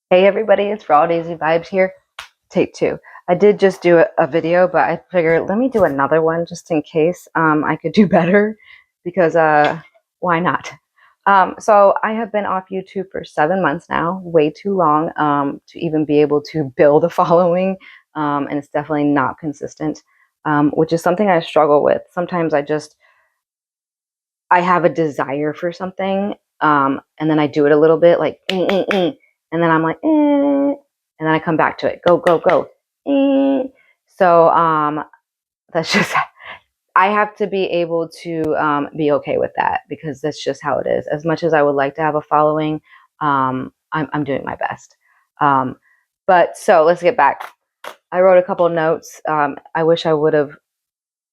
Hey everybody, it's Raw Daisy Vibes here. Take two. I did just do a video, but I figured let me do another one just in case I could do better because why not? So I have been off YouTube for 7 months now, way too long to even be able to build a following, and it's definitely not consistent, which is something I struggle with. Sometimes I have a desire for something, and then I do it a little bit, like, and then I'm like, and then I come back to it, go, go, go. So that's just, I have to be able to be okay with that because that's just how it is. As much as I would like to have a following, I'm doing my best. But so let's get back. I wrote a couple of notes. I wish I would have.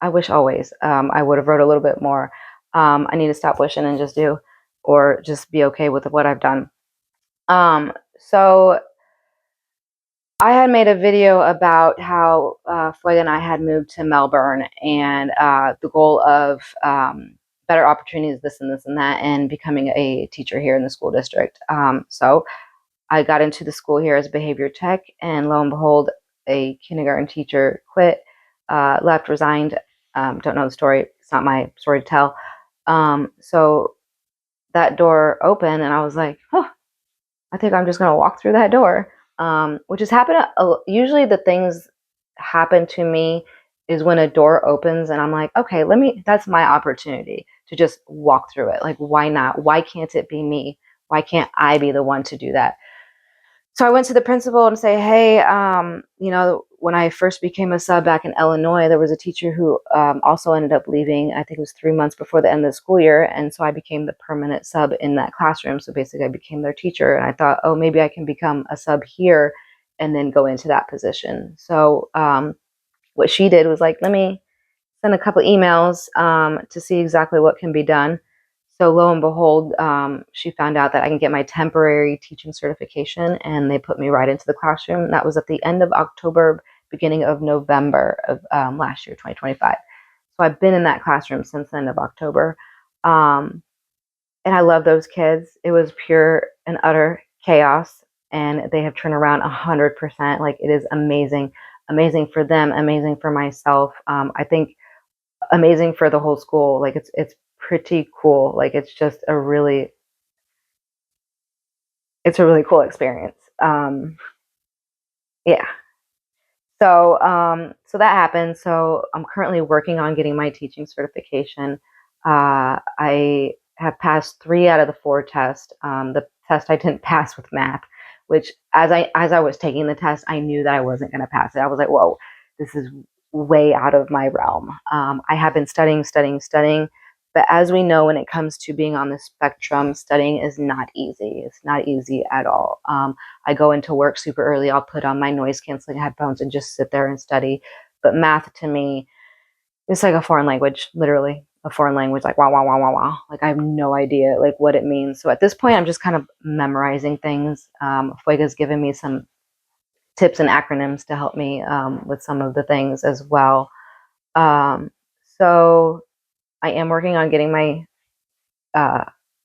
I wish always I would have wrote a little bit more. I need to stop wishing and just do, or just be okay with what I've done. So I had made a video about how Fuega and I had moved to Melbourne, and the goal of better opportunities, this and this and that, and becoming a teacher here in the school district. So I got into the school here as a behavior tech, and lo and behold, a kindergarten teacher quit, left, resigned. Don't know the story. It's not my story to tell. So that door opened, and I was like, oh, I think I'm just going to walk through that door, which has happened. Usually the things happen to me is when a door opens and I'm like, okay, that's my opportunity to just walk through it. Like, why not? Why can't it be me? Why can't I be the one to do that? So I went to the principal and say, hey, when I first became a sub back in Illinois, there was a teacher who also ended up leaving. I think it was 3 months before the end of the school year. And so I became the permanent sub in that classroom. So basically I became their teacher. And I thought, oh, maybe I can become a sub here and then go into that position. So what she did was like, let me send a couple emails to see exactly what can be done. So lo and behold, she found out that I can get my temporary teaching certification, and they put me right into the classroom. That was at the end of October, beginning of November of last year, 2025. So I've been in that classroom since the end of October. And I love those kids. It was pure and utter chaos, and they have turned around 100%. Like, it is amazing, amazing for them, amazing for myself. I think amazing for the whole school. Like, it's pretty cool. Like, it's a really cool experience. Yeah. So that happened. So I'm currently working on getting my teaching certification. I have passed 3 out of the 4 tests. The test I didn't pass with math, which as I was taking the test, I knew that I wasn't going to pass it. I was like, whoa, this is way out of my realm. I have been studying, but as we know, when it comes to being on the spectrum, studying is not easy. It's not easy at all. I go into work super early. I'll put on my noise canceling headphones and just sit there and study. But math to me is like a foreign language, literally a foreign language, like wow, wow, wow, wow, wow. Like, I have no idea like what it means. So at this point, I'm just kind of memorizing things. Fuega's given me some tips and acronyms to help me with some of the things as well. So I am working on getting my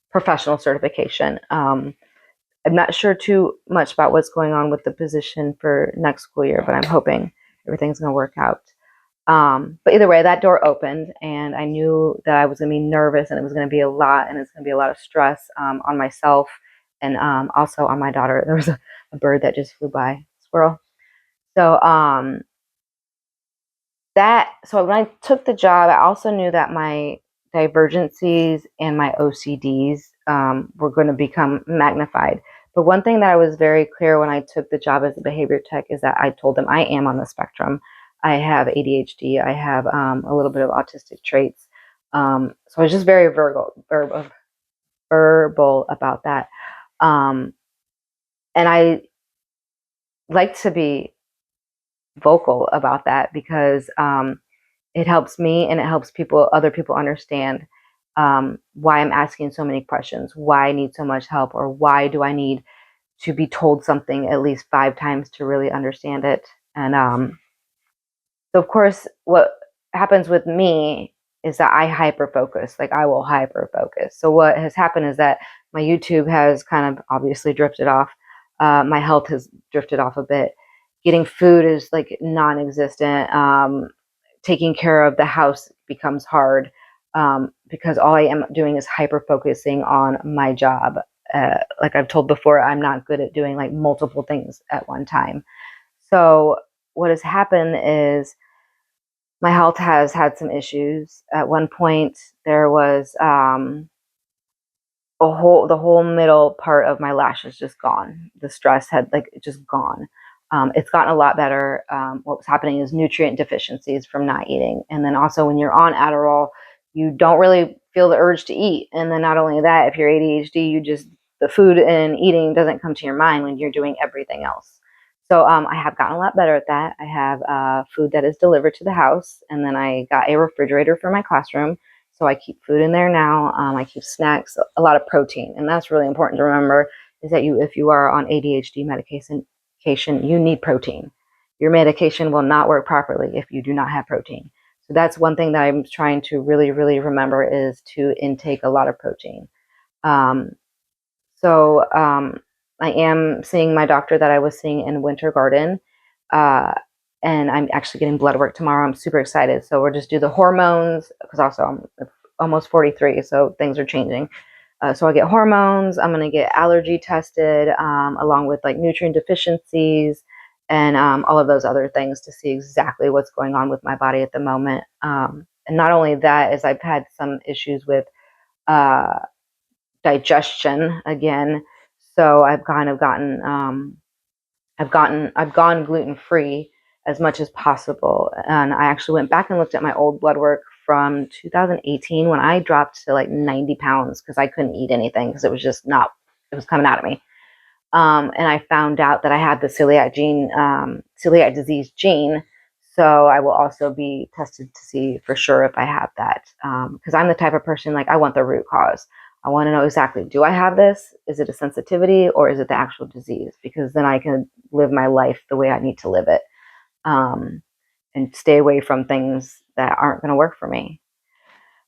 professional certification. I'm not sure too much about what's going on with the position for next school year, but I'm hoping everything's going to work out. But either way, that door opened, and I knew that I was going to be nervous, and it was going to be a lot, and it's going to be a lot of stress on myself, and also on my daughter. There was a bird that just flew by, squirrel. So so when I took the job, I also knew that my divergences and my OCDs were going to become magnified. But one thing that I was very clear when I took the job as a behavior tech is that I told them I am on the spectrum. I have ADHD. I have a little bit of autistic traits. So I was just very verbal about that. And I like to be vocal about that because it helps me and it helps other people understand why I'm asking so many questions, why I need so much help, or why do I need to be told something at least 5 times to really understand it. And so, of course, what happens with me is that I hyper focus. Like, I will hyper focus. So what has happened is that my YouTube has kind of obviously drifted off. My health has drifted off a bit. Getting food is like non-existent. Taking care of the house becomes hard, because all I am doing is hyper focusing on my job. Like I've told before, I'm not good at doing like multiple things at one time. So what has happened is my health has had some issues. At one point, there was the whole middle part of my lashes just gone. The stress had like just gone. It's gotten a lot better. What was happening is nutrient deficiencies from not eating, and then also when you're on Adderall, you don't really feel the urge to eat. And then not only that, if you're ADHD, the food and eating doesn't come to your mind when you're doing everything else. So I have gotten a lot better at that. I have food that is delivered to the house, and then I got a refrigerator for my classroom. So I keep food in there now. I keep snacks, a lot of protein, and that's really important to remember. Is that if you are on ADHD medication, you need protein. Your medication will not work properly if you do not have protein. So that's one thing that I'm trying to really, really remember, is to intake a lot of protein. Um, so I am seeing my doctor that I was seeing in Winter Garden, uh, and I'm actually getting blood work tomorrow. I'm super excited. So we'll just do the hormones, because also I'm almost 43, so things are changing. So I get hormones. I'm going to get allergy tested, along with like nutrient deficiencies and all of those other things, to see exactly what's going on with my body at the moment. And not only that, is I've had some issues with uh, digestion again. So I've kind of gotten, I've gone gluten free as much as possible. And I actually went back and looked at my old blood work from 2018, when I dropped to like 90 pounds because I couldn't eat anything, because it was just not, it was coming out of me. And I found out that I had the celiac disease gene. So I will also be tested to see for sure if I have that. Because I'm the type of person, like, I want the root cause. I want to know exactly, do I have this? Is it a sensitivity, or is it the actual disease? Because then I can live my life the way I need to live it, um, and stay away from things that aren't going to work for me.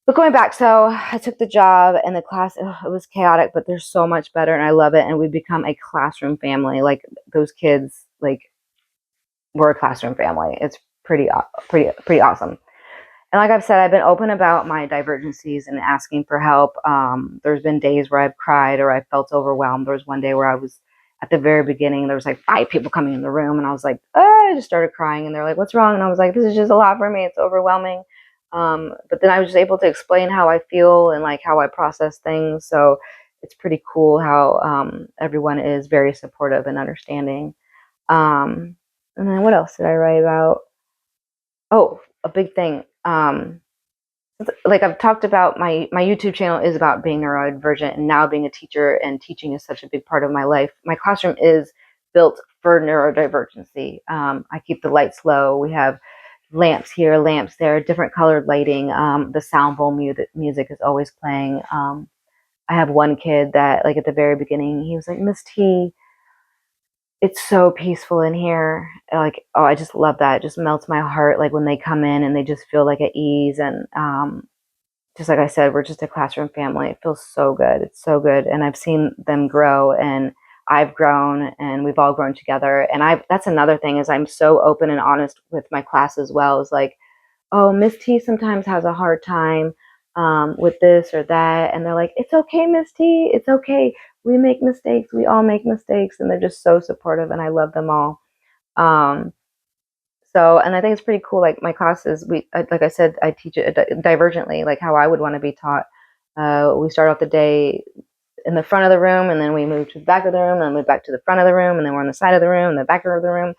But going back, so I took the job, and the class, it was chaotic, but they're so much better, and I love it. And we've become a classroom family. Like, those kids, like, we're a classroom family. It's pretty awesome. And like I've said, I've been open about my divergencies and asking for help. There's been days where I've cried or I felt overwhelmed. There was one day where I was at the very beginning, there was like 5 people coming in the room, and I was like, oh, I just started crying, and they're like, what's wrong? And I was like, this is just a lot for me. It's overwhelming. But then I was just able to explain how I feel and like how I process things. So it's pretty cool how everyone is very supportive and understanding. Um, and then what else did I write about? Oh, a big thing. Like I've talked about, my YouTube channel is about being neurodivergent, and now being a teacher, and teaching is such a big part of my life. My classroom is built for neurodivergency. I keep the lights low. We have lamps here, lamps there, different colored lighting. The sound bowl music is always playing. I have one kid that, like, at the very beginning, he was like, Miss T, it's so peaceful in here. Like, oh, I just love that. It just melts my heart. Like, when they come in and they just feel like at ease. And just like I said, we're just a classroom family. It feels so good. It's so good. And I've seen them grow, and I've grown, and we've all grown together. And that's another thing, is I'm so open and honest with my class as well. Is like, oh, Miss T sometimes has a hard time with this or that. And they're like, it's okay, Miss T. It's okay. We make mistakes. We all make mistakes. And they're just so supportive, and I love them all. Um, and I think it's pretty cool. Like, my classes, like I said, I teach it divergently, like how I would want to be taught. We start off the day in the front of the room, and then we move to the back of the room, and then move back to the front of the room, and then we're on the side of the room, and the back of the room.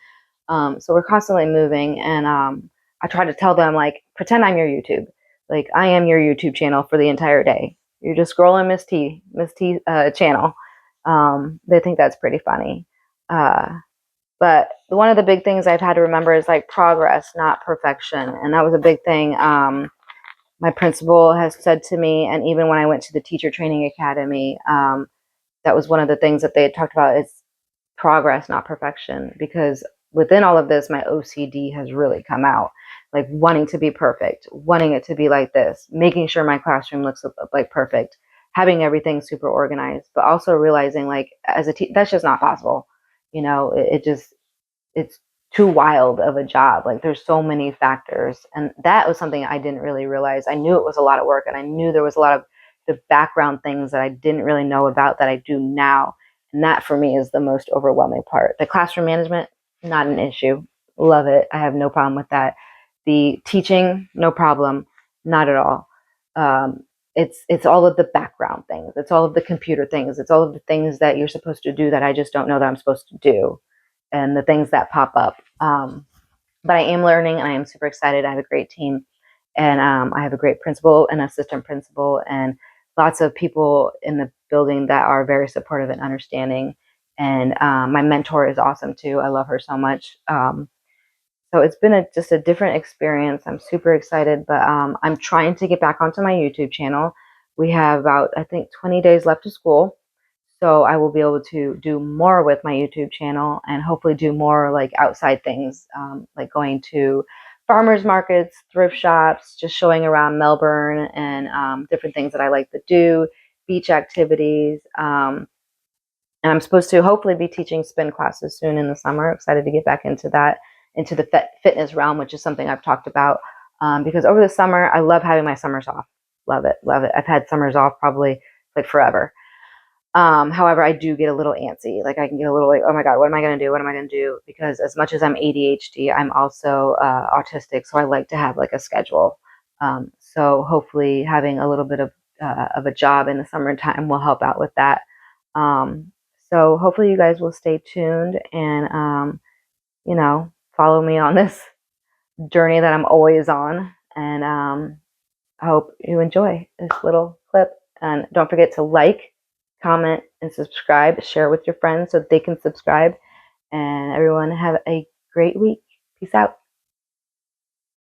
So we're constantly moving, and I try to tell them, like, pretend I'm your YouTube. Like, I am your YouTube channel for the entire day. You're just scrolling Miss T channel. They think that's pretty funny. But one of the big things I've had to remember is, like, progress, not perfection. And that was a big thing. My principal has said to me, and even when I went to the teacher training academy, that was one of the things that they had talked about, is progress, not perfection. Because within all of this, my OCD has really come out, like wanting to be perfect, wanting it to be like this, making sure my classroom looks like perfect, having everything super organized, but also realizing, like, as a that's just not possible. it just, it's too wild of a job. Like there's so many factors. And that was something I didn't really realize. I knew it was a lot of work, and I knew there was a lot of the background things that I didn't really know about that I do now. And that for me is the most overwhelming part. The classroom management, not an issue. Love it. I have no problem with that. The teaching, no problem. Not at all. Um, it's all of the background things. It's all of the computer things. It's all of the things that you're supposed to do that I just don't know that I'm supposed to do, and the things that pop up. But I am learning, and I am super excited. I have a great team, and I have a great principal and assistant principal, and lots of people in the building that are very supportive and understanding. And my mentor is awesome too. I love her so much. So it's been just a different experience. I'm super excited, but I'm trying to get back onto my YouTube channel. We have about, I think, 20 days left of school. So I will be able to do more with my YouTube channel, and hopefully do more like outside things, like going to farmers markets, thrift shops, just showing around Melbourne, and different things that I like to do, beach activities. And I'm supposed to hopefully be teaching spin classes soon in the summer. Excited to get back into that, into the fitness realm, which is something I've talked about. Because over the summer, I love having my summers off. Love it, love it. I've had summers off probably like forever. However, I do get a little antsy. Like I can get a little like, oh my God, what am I going to do? What am I going to do? Because as much as I'm ADHD, I'm also autistic. So I like to have like a schedule. So hopefully having a little bit of a job in the summertime will help out with that. Um, so hopefully you guys will stay tuned, and, follow me on this journey that I'm always on. And I hope you enjoy this little clip. And don't forget to like, comment, and subscribe. Share with your friends so they can subscribe. And everyone have a great week. Peace out.